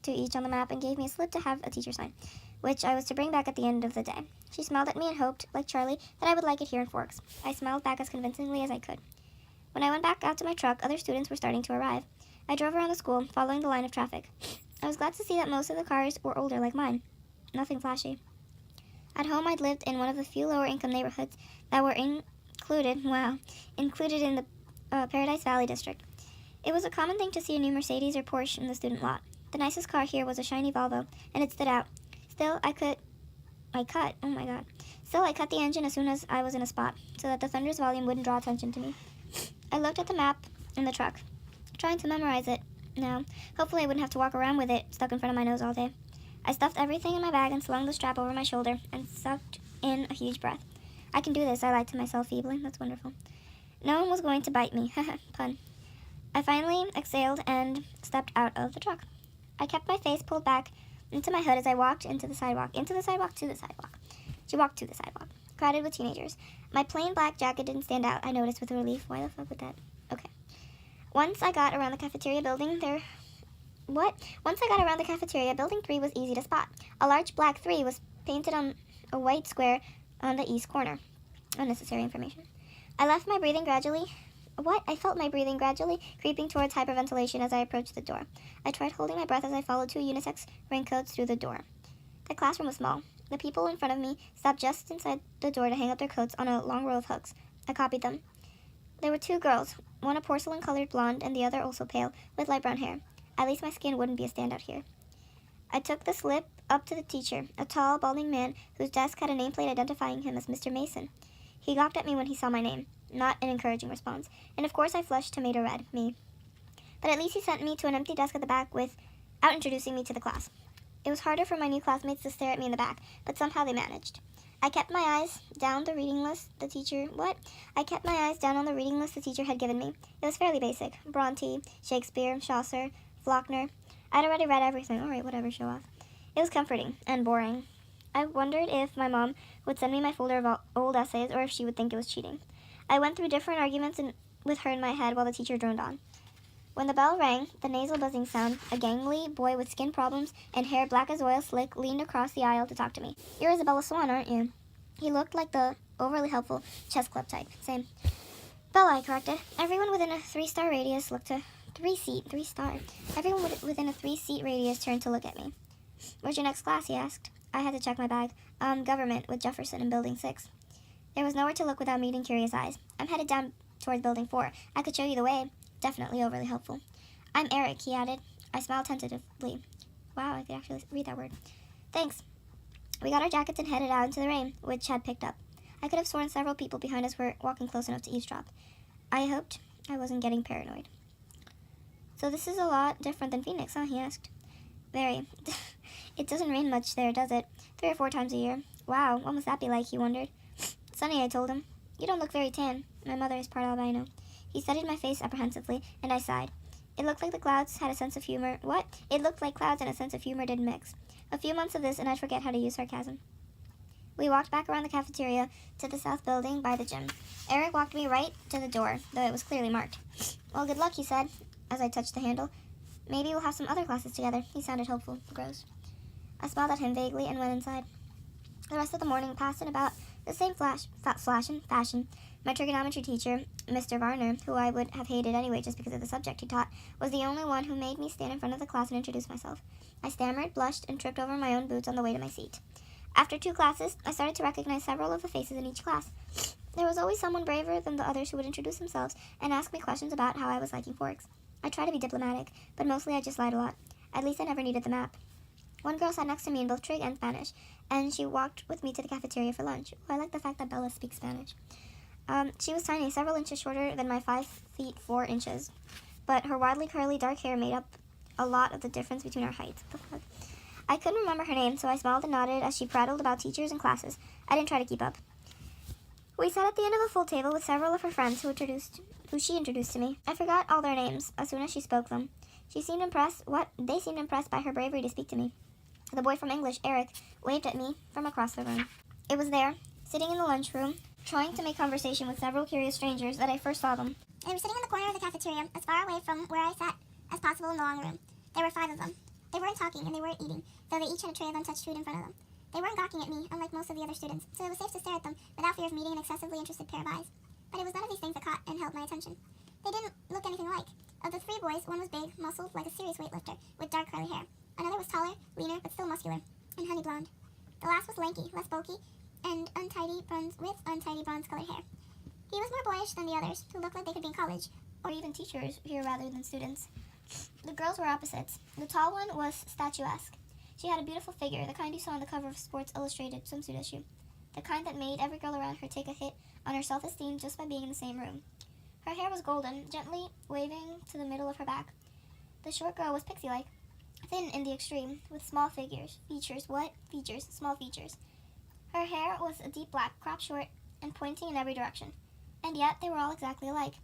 to each on the map and gave me a slip to have a teacher sign, which I was to bring back at the end of the day. She smiled at me and hoped, like Charlie, that I would like it here in Forks. I smiled back as convincingly as I could. When I went back out to my truck, other students were starting to arrive. I drove around the school, following the line of traffic. I was glad to see that most of the cars were older like mine. Nothing flashy. At home, I'd lived in one of the few lower-income neighborhoods that were included in the Paradise Valley district. It was a common thing to see a new Mercedes or Porsche in the student lot. The nicest car here was a shiny Volvo, and it stood out. Still, I cut the engine as soon as I was in a spot, so that the thunder's volume wouldn't draw attention to me. I looked at the map in the truck, trying to memorize it now. Hopefully I wouldn't have to walk around with it stuck in front of my nose all day. I stuffed everything in my bag and slung the strap over my shoulder and sucked in a huge breath. I can do this, I lied to myself feebly. That's wonderful. No one was going to bite me. Pun. I finally exhaled and stepped out of the truck. I kept my face pulled back into my hood as I walked to the sidewalk. She walked to the sidewalk, crowded with teenagers. My plain black jacket didn't stand out, I noticed with relief. Why the fuck would that? Okay. Once I got around the cafeteria building, building 3 was easy to spot. A large black 3 was painted on a white square on the east corner. Unnecessary information. I felt my breathing gradually creeping towards hyperventilation as I approached the door. I tried holding my breath as I followed 2 unisex raincoats through the door. The classroom was small. The people in front of me stopped just inside the door to hang up their coats on a long row of hooks. I copied them. There were 2 girls, one a porcelain-colored blonde and the other also pale, with light brown hair. At least my skin wouldn't be a standout here. I took the slip up to the teacher, a tall, balding man whose desk had a nameplate identifying him as Mr. Mason. He gawked at me when he saw my name. Not an encouraging response. And of course I flushed tomato red. Me. But at least he sent me to an empty desk at the back without introducing me to the class. It was harder for my new classmates to stare at me in the back, but somehow they managed. I kept my eyes down the reading list the teacher had given me. It was fairly basic. Bronte, Shakespeare, Chaucer, Faulkner. I'd already read everything. Alright, whatever, show off. It was comforting and boring. I wondered if my mom would send me my folder of old essays or if she would think it was cheating. I went through different arguments with her in my head while the teacher droned on. When the bell rang, the nasal buzzing sound, a gangly boy with skin problems and hair black as oil slick leaned across the aisle to talk to me. You're Isabella Swan, aren't you? He looked like the overly helpful chess club type. Same. Bella, I corrected. Everyone within a 3-star radius looked to... 3-star. Everyone within a 3-seat radius turned to look at me. Where's your next class, he asked. I had to check my bag. Government with Jefferson in Building 6. There was nowhere to look without meeting curious eyes. I'm headed down towards Building 4. I could show you the way. Definitely overly helpful. I'm Eric, he added. I smiled tentatively. Wow, I could actually read that word. Thanks. We got our jackets and headed out into the rain, which had picked up. I could have sworn several people behind us were walking close enough to eavesdrop. I hoped I wasn't getting paranoid. So this is a lot different than Phoenix, huh? He asked. Very. It doesn't rain much there, does it? 3 or 4 times a year. Wow, what must that be like, he wondered. Sunny, I told him. You don't look very tan. My mother is part albino. He studied my face apprehensively, and I sighed. It looked like the clouds had a sense of humor. What? It looked like clouds and a sense of humor didn't mix. A few months of this, and I'd forget how to use sarcasm. We walked back around the cafeteria to the south building by the gym. Eric walked me right to the door, though it was clearly marked. Well, good luck, he said, as I touched the handle. Maybe we'll have some other classes together. He sounded hopeful. Gross. I smiled at him vaguely and went inside. The rest of the morning passed in about the same fashion. My trigonometry teacher, Mr. Varner, who I would have hated anyway just because of the subject he taught, was the only one who made me stand in front of the class and introduce myself. I stammered, blushed, and tripped over my own boots on the way to my seat. After 2 classes, I started to recognize several of the faces in each class. There was always someone braver than the others who would introduce themselves and ask me questions about how I was liking Forks. I tried to be diplomatic, but mostly I just lied a lot. At least I never needed the map. One girl sat next to me in both Trig and Spanish, and she walked with me to the cafeteria for lunch. Oh, I like the fact that Bella speaks Spanish. She was tiny, several inches shorter than my 5 feet 4 inches, but her wildly curly dark hair made up a lot of the difference between our heights. What the fuck? I couldn't remember her name, so I smiled and nodded as she prattled about teachers and classes. I didn't try to keep up. We sat at the end of a full table with several of her friends who she introduced to me. I forgot all their names as soon as she spoke them. They seemed impressed by her bravery to speak to me. The boy from English, Eric, waved at me from across the room. It was there, sitting in the lunchroom, trying to make conversation with several curious strangers that I first saw them. They were sitting in the corner of the cafeteria, as far away from where I sat as possible in the long room. There were 5 of them. They weren't talking and they weren't eating, though they each had a tray of untouched food in front of them. They weren't gawking at me, unlike most of the other students, so it was safe to stare at them without fear of meeting an excessively interested pair of eyes. But it was none of these things that caught and held my attention. They didn't look anything alike. Of the three boys, one was big, muscled, like a serious weightlifter, with dark curly hair. Another was taller, leaner, but still muscular, and honey blonde. The last was lanky, less bulky, and untidy bronze-colored hair. He was more boyish than the others, who looked like they could be in college, or even teachers here rather than students. The girls were opposites. The tall one was statuesque. She had a beautiful figure, the kind you saw on the cover of a Sports Illustrated swimsuit issue, the kind that made every girl around her take a hit on her self-esteem just by being in the same room. Her hair was golden, gently waving to the middle of her back. The short girl was pixie-like, thin in the extreme, with small small features. Her hair was a deep black, cropped short, and pointing in every direction. And yet they were all exactly alike.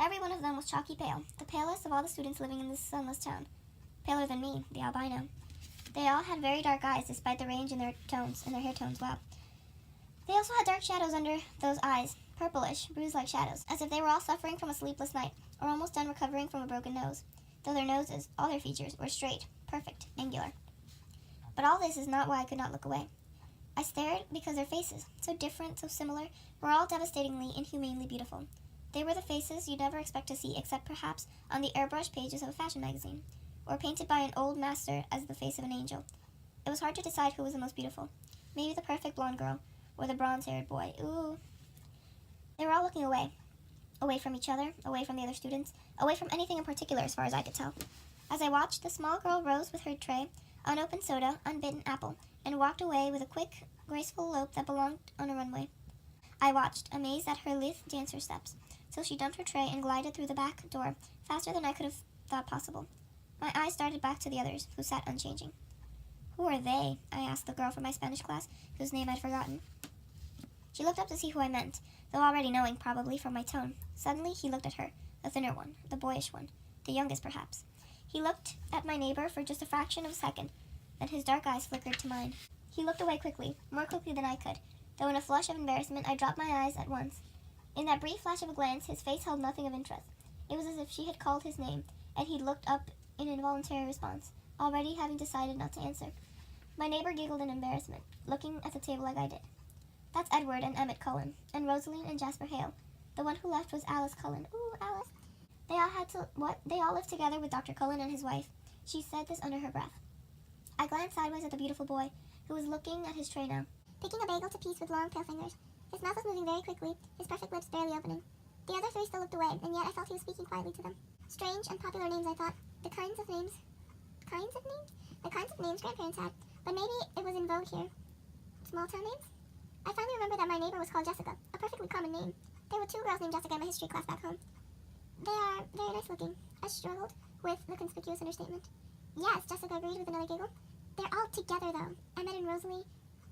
Every one of them was chalky pale, the palest of all the students living in this sunless town. Paler than me, the albino. They all had very dark eyes, despite the range in their hair tones. Wow. They also had dark shadows under those eyes, purplish, bruise-like shadows, as if they were all suffering from a sleepless night, or almost done recovering from a broken nose, though their noses, all their features, were straight, perfect, angular. But all this is not why I could not look away. I stared because their faces, so different, so similar, were all devastatingly, inhumanely beautiful. They were the faces you'd never expect to see, except perhaps on the airbrush pages of a fashion magazine, or painted by an old master as the face of an angel. It was hard to decide who was the most beautiful. Maybe the perfect blonde girl, or the bronze-haired boy. Ooh. They were all looking away. Away from each other, away from the other students, away from anything in particular as far as I could tell. As I watched, the small girl rose with her tray, unopened soda, unbitten apple, and walked away with a quick, graceful lope that belonged on a runway. I watched, amazed at her lithe dancer steps, till she dumped her tray and glided through the back door faster than I could have thought possible. My eyes darted back to the others, who sat unchanging. "Who are they?" I asked the girl from my Spanish class, whose name I'd forgotten. She looked up to see who I meant, though already knowing, probably, from my tone. Suddenly, he looked at her, the thinner one, the boyish one, the youngest, perhaps. He looked at my neighbor for just a fraction of a second, then his dark eyes flickered to mine. He looked away quickly, more quickly than I could, though in a flush of embarrassment I dropped my eyes at once. In that brief flash of a glance, his face held nothing of interest. It was as if she had called his name, and he'd looked up in involuntary response, already having decided not to answer. My neighbor giggled in embarrassment, looking at the table like I did. "That's Edward and Emmett Cullen, and Rosaline and Jasper Hale. The one who left was Alice Cullen." "Ooh, Alice." They all lived together with Dr. Cullen and his wife." She said this under her breath. I glanced sideways at the beautiful boy, who was looking at his tray now, picking a bagel to piece with long, pale fingers. His mouth was moving very quickly, his perfect lips barely opening. The other three still looked away, and yet I felt he was speaking quietly to them. Strange, unpopular names, I thought. The kinds of names grandparents had. But maybe it was in vogue here. Small-town names? I finally remembered that my neighbor was called Jessica, a perfectly common name. There were 2 girls named Jessica in my history class back home. "They are very nice-looking," I struggled with the conspicuous understatement. "Yes," Jessica agreed with another giggle. "They're all together, though. Emmett and Rosalie,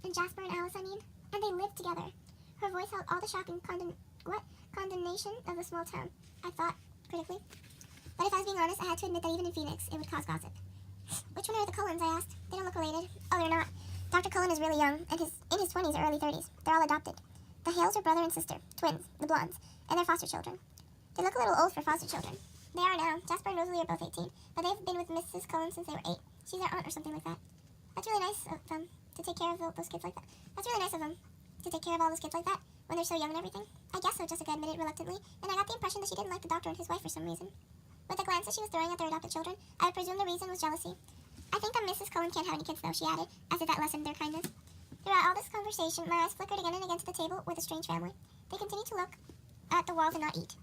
and Jasper and Alice, I mean. And they live together." Her voice held all the shocking condemnation of the small town, I thought, critically. But if I was being honest, I had to admit that even in Phoenix, it would cause gossip. "Which one are the Cullens?" I asked. "They don't look related." "Oh, they're not. Dr. Cullen is really young, and in his 20s or early 30s. They're all adopted. The Hales are brother and sister, twins, the blondes, and they're foster children. They look a little old for foster children." "They are now. Jasper and Rosalie are both 18, but they've been with Mrs. Cullen since they were 8. She's their aunt or something like that." "That's really nice of them to take care of those kids like that." "That's really nice of them to take care of all those kids like that when they're so young and everything." "I guess so," Jessica admitted reluctantly, and I got the impression that she didn't like the doctor and his wife for some reason. With the glances she was throwing at their adopted children, I would presume the reason was jealousy. "I think that Mrs. Cullen can't have any kids, though," she added, as if that lessened their kindness. Throughout all this conversation, my eyes flickered again and again to the table with a strange family. They continued to look at the walls and not eat.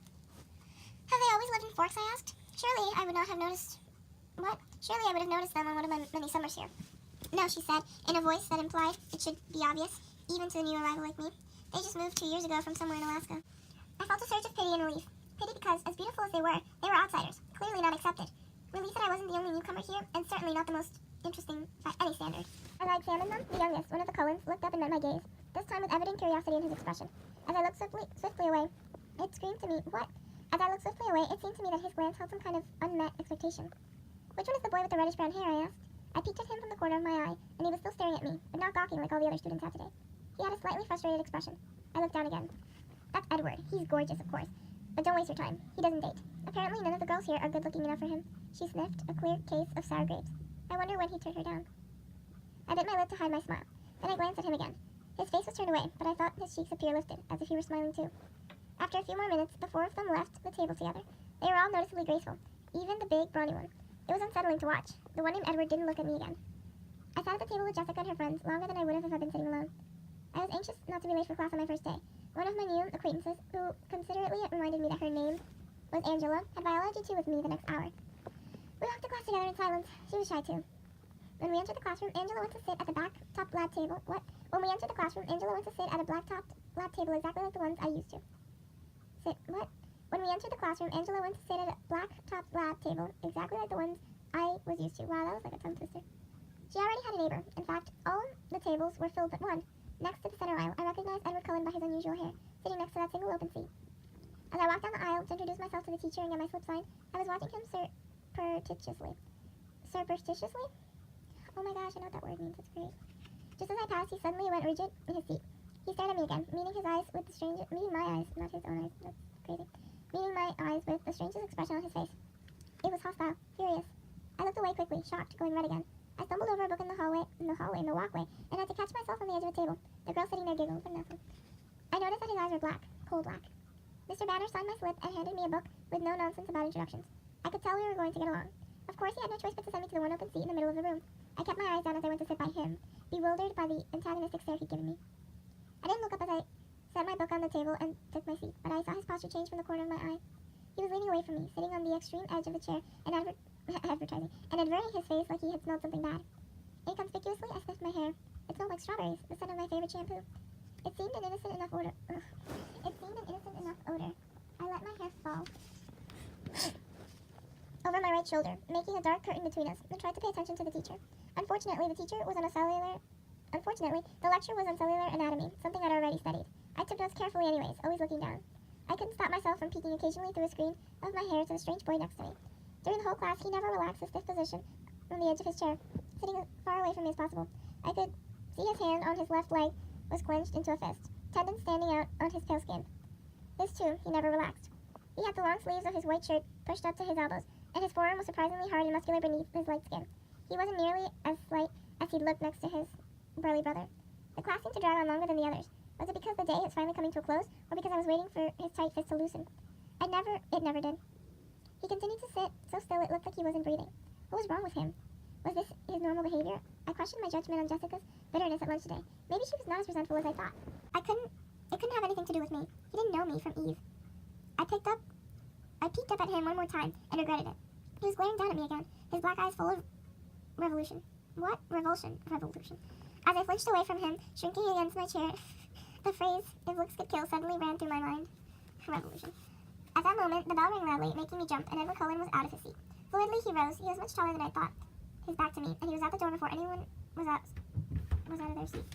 "Have they always lived in Forks?" I asked. Surely I would have noticed them on one of my many summers here." "No," she said, in a voice that implied it should be obvious, even to a new arrival like me. "They just moved 2 years ago from somewhere in Alaska." I felt a surge of pity and relief. Pity because, as beautiful as they were outsiders, clearly not accepted. Relief that I wasn't the only newcomer here, and certainly not the most interesting by any standard. As I examined them, the youngest, one of the Cullens, looked up and met my gaze, this time with evident curiosity in his expression. As I looked swiftly away, it screamed to me, "What?" As I looked swiftly away, it seemed to me that his glance held some kind of unmet expectation. "Which one is the boy with the reddish-brown hair?" I asked. I peeked at him from the corner of my eye, and he was still staring at me, but not gawking like all the other students had today. He had a slightly frustrated expression. I looked down again. "That's Edward. He's gorgeous, of course. But don't waste your time. He doesn't date. Apparently none of the girls here are good-looking enough for him." She sniffed, a clear case of sour grapes. I wonder when he'd turn her down. I bit my lip to hide my smile. Then I glanced at him again. His face was turned away, but I thought his cheeks appeared lifted, as if he were smiling too. After a few more minutes, the four of them left the table together. They were all noticeably graceful, even the big, brawny one. It was unsettling to watch. The one named Edward didn't look at me again. I sat at the table with Jessica and her friends longer than I would have if I'd been sitting alone. I was anxious not to be late for class on my first day. One of my new acquaintances, who considerately reminded me that her name was Angela, had biology 2 with me the next hour. We walked to class together in silence. She was shy too. When we entered the classroom, Angela went to sit at the back top lab table. When we entered the classroom, Angela went to sit at a black top lab table exactly like the ones I used to. When we entered the classroom, Angela went to sit at a black top lab table exactly like the ones I was used to. Wow, that was like a tongue twister. She already had a neighbor. In fact, all the tables were filled but one. Next to the center aisle, I recognized Edward Cullen by his unusual hair, sitting next to that single open seat. As I walked down the aisle to introduce myself to the teacher and get my slip signed, I was watching him surreptitiously. Surreptitiously? Oh my gosh, I know what that word means. It's great. Just as I passed, he suddenly went rigid in his seat. He stared at me again, meeting my eyes, not his own eyes. That's crazy. Meeting my eyes with the strangest expression on his face. It was hostile, furious. I looked away quickly, shocked, going red again. I stumbled over a book in the walkway, and had to catch myself on the edge of a table. The girl sitting there giggled, but nothing. I noticed that his eyes were black, coal black. Mr. Banner signed my slip and handed me a book with no nonsense about introductions. I could tell we were going to get along. Of course, he had no choice but to send me to the one open seat in the middle of the room. I kept my eyes down as I went to sit by him, bewildered by the antagonistic stare he'd given me. I didn't look up as I set my book on the table and took my seat, but I saw his posture change from the corner of my eye. He was leaning away from me, sitting on the extreme edge of the chair and averting his face like he had smelled something bad. Inconspicuously, I sniffed my hair. It smelled like strawberries, the scent of my favorite shampoo. It seemed an innocent enough odor. I let my hair fall over my right shoulder, making a dark curtain between us, and tried to pay attention to the teacher. Unfortunately, the lecture was on cellular anatomy, something I'd already studied. I took notes carefully anyways, always looking down. I couldn't stop myself from peeking occasionally through a screen of my hair to the strange boy next to me. During the whole class, he never relaxed his stiff position on the edge of his chair, sitting as far away from me as possible. I could see his hand on his left leg was clenched into a fist, tendons standing out on his pale skin. This, too, he never relaxed. He had the long sleeves of his white shirt pushed up to his elbows, and his forearm was surprisingly hard and muscular beneath his light skin. He wasn't nearly as slight as he'd looked next to his burly brother. The class seemed to drag on longer than the others. Was it because the day was finally coming to a close, or because I was waiting for his tight fist to loosen? It never did. He continued to sit so still it looked like he wasn't breathing. What was wrong with him? Was this his normal behavior? I questioned my judgment on Jessica's bitterness at lunch today. Maybe she was not as resentful as I thought. It couldn't have anything to do with me. He didn't know me from Eve. I peeked up at him one more time and regretted it. He was glaring down at me again, his black eyes full of revolution. What? Revolution. As I flinched away from him, shrinking against my chair, the phrase, "if looks could kill," suddenly ran through my mind. Revolution. At that moment, the bell rang loudly, making me jump, and Edward Cullen was out of his seat. Fluidly, he rose. He was much taller than I thought. His back to me, and he was at the door before anyone was out of their seat.